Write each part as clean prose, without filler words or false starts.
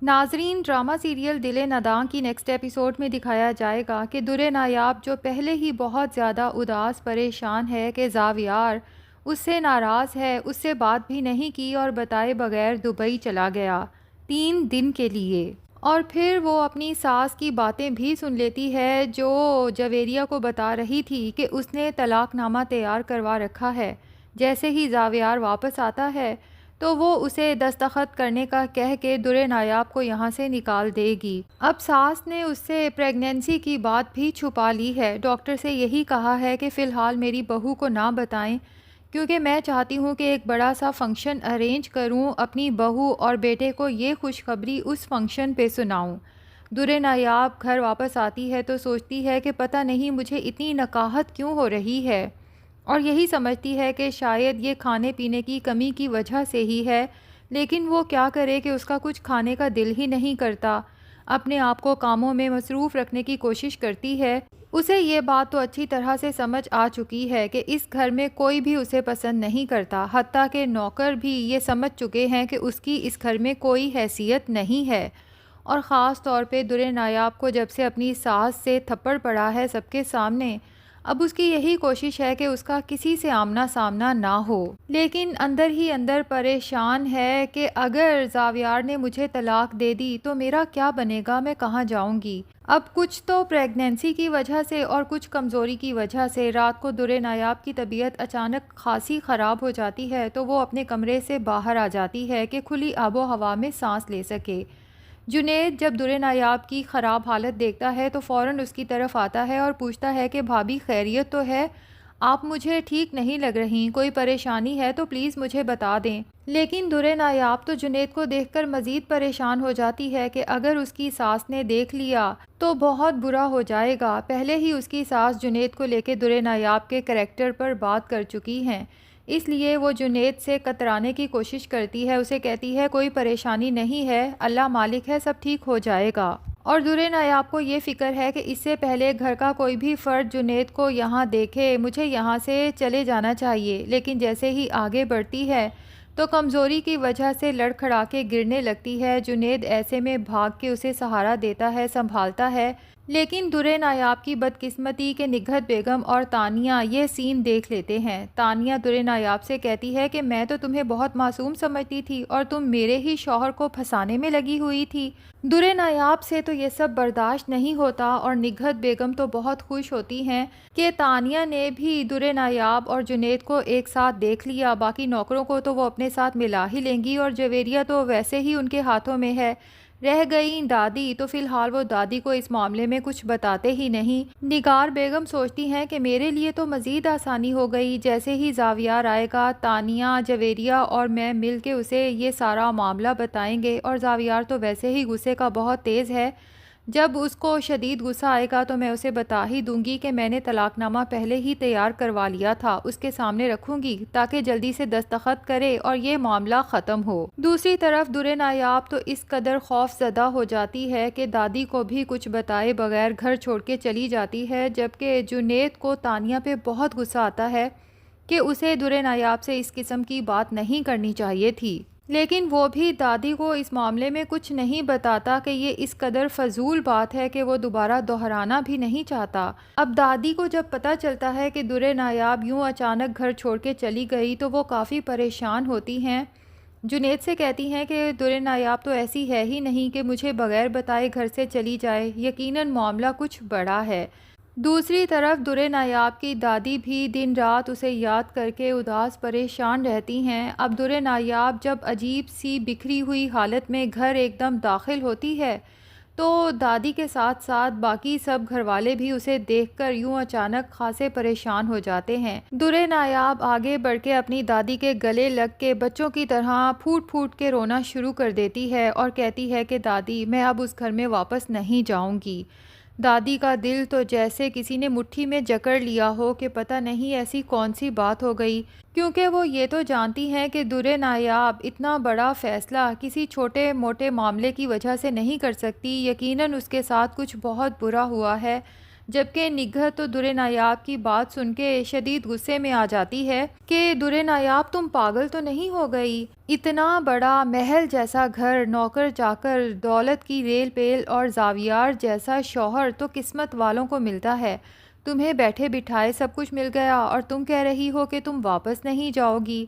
ناظرین، drama serial دل ناداں کی نیکسٹ ایپیسوڈ میں دکھایا جائے گا کہ در نایاب جو پہلے ہی بہت زیادہ اداس پریشان ہے کہ زاویار اس سے ناراض ہے، اس سے بات بھی نہیں کی اور بتائے بغیر دبئی چلا گیا 3 دن کے لیے۔ اور پھر وہ اپنی ساس کی باتیں بھی سن لیتی ہے جو جویریہ کو بتا رہی تھی کہ اس نے طلاق نامہ تیار کروا رکھا ہے۔ جیسے ہی زاویار واپس آتا ہے تو وہ اسے دستخط کرنے کا کہہ کے در نایاب کو یہاں سے نکال دے گی۔ اب ساس نے اس سے پریگنینسی کی بات بھی چھپا لی ہے، ڈاکٹر سے یہی کہا ہے کہ فی الحال میری بہو کو نہ بتائیں کیونکہ میں چاہتی ہوں کہ ایک بڑا سا فنکشن ارینج کروں، اپنی بہو اور بیٹے کو یہ خوشخبری اس فنکشن پہ سناؤں۔ در نایاب گھر واپس آتی ہے تو سوچتی ہے کہ پتہ نہیں مجھے اتنی نکاہت کیوں ہو رہی ہے، اور یہی سمجھتی ہے کہ شاید یہ کھانے پینے کی کمی کی وجہ سے ہی ہے، لیکن وہ کیا کرے کہ اس کا کچھ کھانے کا دل ہی نہیں کرتا۔ اپنے آپ کو کاموں میں مصروف رکھنے کی کوشش کرتی ہے۔ اسے یہ بات تو اچھی طرح سے سمجھ آ چکی ہے کہ اس گھر میں کوئی بھی اسے پسند نہیں کرتا، حتیٰ کہ نوکر بھی یہ سمجھ چکے ہیں کہ اس کی اس گھر میں کوئی حیثیت نہیں ہے۔ اور خاص طور پہ در نایاب کو جب سے اپنی ساس سے تھپڑ پڑا ہے سب کے سامنے، اب اس کی یہی کوشش ہے کہ اس کا کسی سے آمنا سامنا نہ ہو، لیکن اندر ہی اندر پریشان ہے کہ اگر زاویار نے مجھے طلاق دے دی تو میرا کیا بنے گا، میں کہاں جاؤں گی۔ اب کچھ تو پریگنینسی کی وجہ سے اور کچھ کمزوری کی وجہ سے رات کو در نایاب کی طبیعت اچانک خاصی خراب ہو جاتی ہے تو وہ اپنے کمرے سے باہر آ جاتی ہے کہ کھلی آب و ہوا میں سانس لے سکے۔ جنید جب در نایاب کی خراب حالت دیکھتا ہے تو فوراً اس کی طرف آتا ہے اور پوچھتا ہے کہ بھابھی خیریت تو ہے؟ آپ مجھے ٹھیک نہیں لگ رہی، کوئی پریشانی ہے تو پلیز مجھے بتا دیں۔ لیکن در نایاب تو جنید کو دیکھ کر مزید پریشان ہو جاتی ہے کہ اگر اس کی ساس نے دیکھ لیا تو بہت برا ہو جائے گا۔ پہلے ہی اس کی ساس جنید کو لے کے در نایاب کے کریکٹر پر بات کر چکی ہیں، اس لیے وہ جنید سے کترانے کی کوشش کرتی ہے، اسے کہتی ہے کوئی پریشانی نہیں ہے، اللہ مالک ہے، سب ٹھیک ہو جائے گا۔ اور در نایاب کو یہ فکر ہے کہ اس سے پہلے گھر کا کوئی بھی فرد جنید کو یہاں دیکھے مجھے یہاں سے چلے جانا چاہیے، لیکن جیسے ہی آگے بڑھتی ہے تو کمزوری کی وجہ سے لڑکھڑا کے گرنے لگتی ہے۔ جنید ایسے میں بھاگ کے اسے سہارا دیتا ہے، سنبھالتا ہے، لیکن در نایاب کی بدقسمتی کہ نگہت بیگم اور تانیہ یہ سین دیکھ لیتے ہیں۔ تانیہ در نایاب سے کہتی ہے کہ میں تو تمہیں بہت معصوم سمجھتی تھی اور تم میرے ہی شوہر کو پھنسانے میں لگی ہوئی تھی۔ در نایاب سے تو یہ سب برداشت نہیں ہوتا اور نگہت بیگم تو بہت خوش ہوتی ہیں کہ تانیہ نے بھی در نایاب اور جنید کو ایک ساتھ دیکھ لیا، باقی نوکروں کو تو وہ اپنے ساتھ ملا ہی لیں گی، اور جویریہ تو ویسے ہی ان کے ہاتھوں میں ہے۔ رہ گئیں دادی، تو فی الحال وہ دادی کو اس معاملے میں کچھ بتاتے ہی نہیں۔ نگار بیگم سوچتی ہیں کہ میرے لیے تو مزید آسانی ہو گئی، جیسے ہی زاویار آئے گا تانیہ، جویریہ اور میں مل کے اسے یہ سارا معاملہ بتائیں گے، اور زاویار تو ویسے ہی غصے کا بہت تیز ہے، جب اس کو شدید غصہ آئے گا تو میں اسے بتا ہی دوں گی کہ میں نے طلاق نامہ پہلے ہی تیار کروا لیا تھا، اس کے سامنے رکھوں گی تاکہ جلدی سے دستخط کرے اور یہ معاملہ ختم ہو۔ دوسری طرف در نایاب تو اس قدر خوف زدہ ہو جاتی ہے کہ دادی کو بھی کچھ بتائے بغیر گھر چھوڑ کے چلی جاتی ہے، جبکہ جنید کو تانیہ پہ بہت غصہ آتا ہے کہ اسے در نایاب سے اس قسم کی بات نہیں کرنی چاہیے تھی، لیکن وہ بھی دادی کو اس معاملے میں کچھ نہیں بتاتا کہ یہ اس قدر فضول بات ہے کہ وہ دوبارہ دہرانا بھی نہیں چاہتا۔ اب دادی کو جب پتہ چلتا ہے کہ در نایاب یوں اچانک گھر چھوڑ کے چلی گئی تو وہ کافی پریشان ہوتی ہیں۔ جنید سے کہتی ہیں کہ در نایاب تو ایسی ہے ہی نہیں کہ مجھے بغیر بتائے گھر سے چلی جائے، یقیناً معاملہ کچھ بڑا ہے۔ دوسری طرف در نایاب کی دادی بھی دن رات اسے یاد کر کے اداس پریشان رہتی ہیں۔ اب در نایاب جب عجیب سی بکھری ہوئی حالت میں گھر ایک دم داخل ہوتی ہے تو دادی کے ساتھ ساتھ باقی سب گھر والے بھی اسے دیکھ کر یوں اچانک خاصے پریشان ہو جاتے ہیں۔ در نایاب آگے بڑھ کے اپنی دادی کے گلے لگ کے بچوں کی طرح پھوٹ پھوٹ کے رونا شروع کر دیتی ہے اور کہتی ہے کہ دادی میں اب اس گھر میں واپس نہیں جاؤں گی۔ دادی کا دل تو جیسے کسی نے مٹھی میں جکڑ لیا ہو کہ پتہ نہیں ایسی کون سی بات ہو گئی، کیونکہ وہ یہ تو جانتی ہیں کہ در نایاب اتنا بڑا فیصلہ کسی چھوٹے موٹے معاملے کی وجہ سے نہیں کر سکتی، یقیناً اس کے ساتھ کچھ بہت برا ہوا ہے جبکہ نگہت تو در نایاب کی بات سن کے شدید غصے میں آ جاتی ہے کہ در نایاب تم پاگل تو نہیں ہو گئی؟ اتنا بڑا محل جیسا گھر، نوکر چاکر، دولت کی ریل پیل اور زاویار جیسا شوہر تو قسمت والوں کو ملتا ہے۔ تمہیں بیٹھے بٹھائے سب کچھ مل گیا اور تم کہہ رہی ہو کہ تم واپس نہیں جاؤ گی۔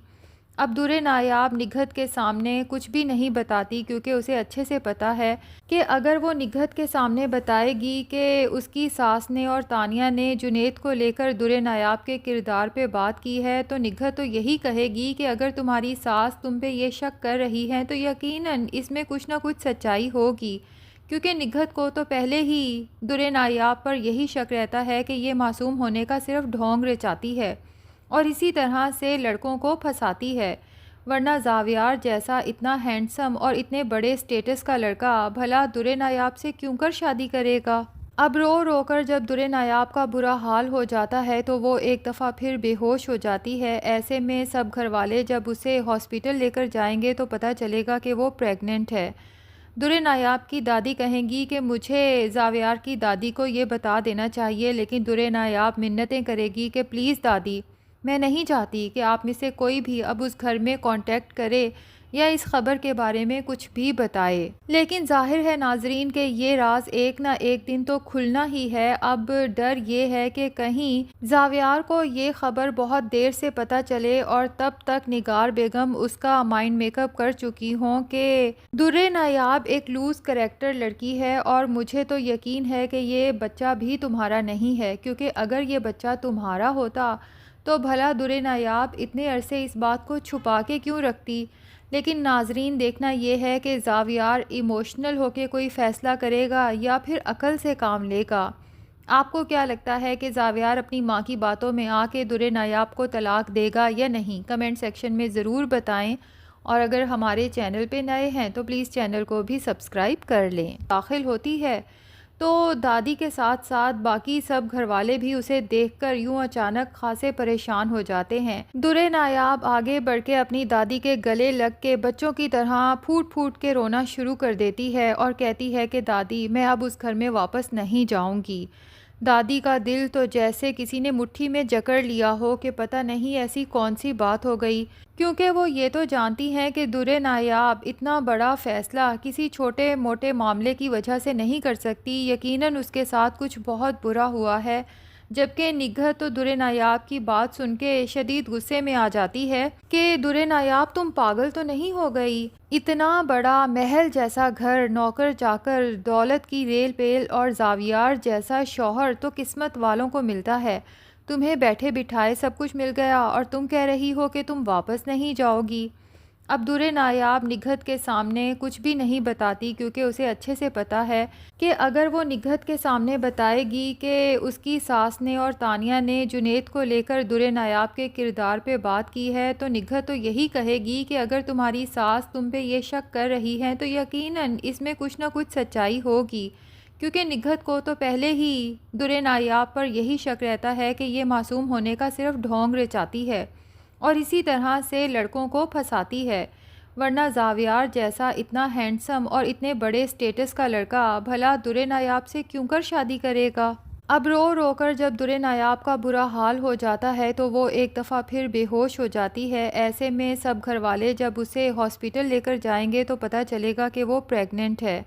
اب در نایاب نگہت کے سامنے کچھ بھی نہیں بتاتی کیونکہ اسے اچھے سے پتہ ہے کہ اگر وہ نگہت کے سامنے بتائے گی کہ اس کی ساس نے اور تانیہ نے جنید کو لے کر در نایاب کے کردار پہ بات کی ہے تو نگہت تو یہی کہے گی کہ اگر تمہاری ساس تم پہ یہ شک کر رہی ہے تو یقیناً اس میں کچھ نہ کچھ سچائی ہوگی، کیونکہ نگہت کو تو پہلے ہی در نایاب پر یہی شک رہتا ہے کہ یہ معصوم ہونے کا صرف ڈھونگ رچاتی ہے اور اسی طرح سے لڑکوں کو پھنساتی ہے، ورنہ زاویار جیسا اتنا ہینڈسم اور اتنے بڑے سٹیٹس کا لڑکا بھلا در نایاب سے کیوں کر شادی کرے گا؟ اب رو رو کر جب در نایاب کا برا حال ہو جاتا ہے تو وہ ایک دفعہ پھر بے ہوش ہو جاتی ہے۔ ایسے میں سب گھر والے جب اسے ہاسپٹل لے کر جائیں گے تو پتہ چلے گا کہ وہ پریگننٹ ہے۔ در نایاب کی دادی کہیں گی کہ مجھے زاویار کی دادی کو یہ بتا دینا چاہیے، لیکن در نایاب منتیں کرے گی کہ پلیز دادی، میں نہیں چاہتی کہ آپ میں سے کوئی بھی اب اس گھر میں کانٹیکٹ کرے یا اس خبر کے بارے میں کچھ بھی بتائے۔ لیکن ظاہر ہے ناظرین کہ یہ راز ایک نہ ایک دن تو کھلنا ہی ہے۔ اب ڈر یہ ہے کہ کہیں زاویار کو یہ خبر بہت دیر سے پتہ چلے اور تب تک نگار بیگم اس کا مائنڈ میک اپ کر چکی ہوں کہ در نایاب ایک لوز کریکٹر لڑکی ہے اور مجھے تو یقین ہے کہ یہ بچہ بھی تمہارا نہیں ہے، کیونکہ اگر یہ بچہ تمہارا ہوتا تو بھلا در نایاب اتنے عرصے اس بات کو چھپا کے کیوں رکھتی؟ لیکن ناظرین دیکھنا یہ ہے کہ زاویار ایموشنل ہو کے کوئی فیصلہ کرے گا یا پھر عقل سے کام لے گا۔ آپ کو کیا لگتا ہے کہ زاویار اپنی ماں کی باتوں میں آ کے در نایاب کو طلاق دے گا یا نہیں؟ کمنٹ سیکشن میں ضرور بتائیں، اور اگر ہمارے چینل پہ نئے ہیں تو پلیز چینل کو بھی سبسکرائب کر لیں۔ داخل ہوتی ہے تو دادی کے ساتھ ساتھ باقی سب گھر والے بھی اسے دیکھ کر یوں اچانک خاصے پریشان ہو جاتے ہیں۔ در نایاب آگے بڑھ کے اپنی دادی کے گلے لگ کے بچوں کی طرح پھوٹ پھوٹ کے رونا شروع کر دیتی ہے اور کہتی ہے کہ دادی، میں اب اس گھر میں واپس نہیں جاؤں گی۔ دادی کا دل تو جیسے کسی نے مٹھی میں جکڑ لیا ہو کہ پتہ نہیں ایسی کون سی بات ہو گئی، کیونکہ وہ یہ تو جانتی ہیں کہ در نایاب اتنا بڑا فیصلہ کسی چھوٹے موٹے معاملے کی وجہ سے نہیں کر سکتی، یقیناً اس کے ساتھ کچھ بہت برا ہوا ہے۔ جبکہ نگہت تو در نایاب کی بات سن کے شدید غصے میں آ جاتی ہے کہ در نایاب تم پاگل تو نہیں ہو گئی؟ اتنا بڑا محل جیسا گھر، نوکر چاکر، دولت کی ریل پیل اور زاویار جیسا شوہر تو قسمت والوں کو ملتا ہے۔ تمہیں بیٹھے بٹھائے سب کچھ مل گیا اور تم کہہ رہی ہو کہ تم واپس نہیں جاؤ گی۔ اب در نایاب نگہت کے سامنے کچھ بھی نہیں بتاتی کیونکہ اسے اچھے سے پتہ ہے کہ اگر وہ نگہت کے سامنے بتائے گی کہ اس کی ساس نے اور تانیہ نے جنید کو لے کر در نایاب کے کردار پہ بات کی ہے تو نگہت تو یہی کہے گی کہ اگر تمہاری ساس تم پہ یہ شک کر رہی ہے تو یقیناً اس میں کچھ نہ کچھ سچائی ہوگی، کیونکہ نگہت کو تو پہلے ہی در نایاب پر یہی شک رہتا ہے کہ یہ معصوم ہونے کا صرف ڈھونگ رچاتی ہے اور اسی طرح سے لڑکوں کو پھنساتی ہے، ورنہ زاویار جیسا اتنا ہینڈسم اور اتنے بڑے سٹیٹس کا لڑکا بھلا در نایاب سے کیوں کر شادی کرے گا؟ اب رو رو کر جب در نایاب کا برا حال ہو جاتا ہے تو وہ ایک دفعہ پھر بے ہوش ہو جاتی ہے۔ ایسے میں سب گھر والے جب اسے ہاسپٹل لے کر جائیں گے تو پتہ چلے گا کہ وہ پریگننٹ ہے۔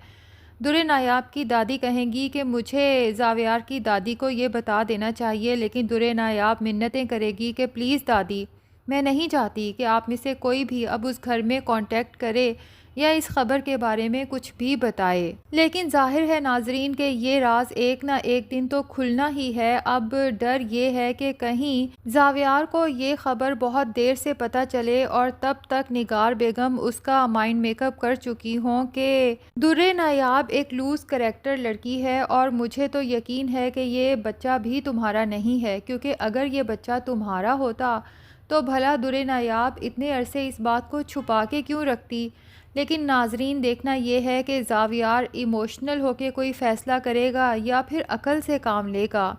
در نایاب کی دادی کہیں گی کہ مجھے زاویار کی دادی کو یہ بتا دینا چاہیے، لیکن در نایاب منتیں کرے گی کہ پلیز دادی، میں نہیں چاہتی کہ آپ میں سے کوئی بھی اب اس گھر میں کانٹیکٹ کرے یا اس خبر کے بارے میں کچھ بھی بتائے۔ لیکن ظاہر ہے ناظرین کہ یہ راز ایک نہ ایک دن تو کھلنا ہی ہے۔ اب ڈر یہ ہے کہ کہیں زاویار کو یہ خبر بہت دیر سے پتہ چلے اور تب تک نگار بیگم اس کا مائنڈ میک اپ کر چکی ہوں کہ در نایاب ایک لوز کریکٹر لڑکی ہے اور مجھے تو یقین ہے کہ یہ بچہ بھی تمہارا نہیں ہے، کیونکہ اگر یہ بچہ تمہارا ہوتا تو بھلا در نایاب اتنے عرصے اس بات کو چھپا کے کیوں رکھتی؟ لیکن ناظرین دیکھنا یہ ہے کہ زاویار ایموشنل ہو کے کوئی فیصلہ کرے گا یا پھر عقل سے کام لے گا۔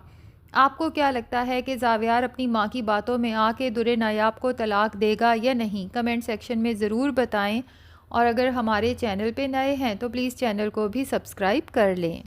آپ کو کیا لگتا ہے کہ زاویار اپنی ماں کی باتوں میں آ کے در نایاب کو طلاق دے گا یا نہیں؟ کمنٹ سیکشن میں ضرور بتائیں، اور اگر ہمارے چینل پہ نئے ہیں تو پلیز چینل کو بھی سبسکرائب کر لیں۔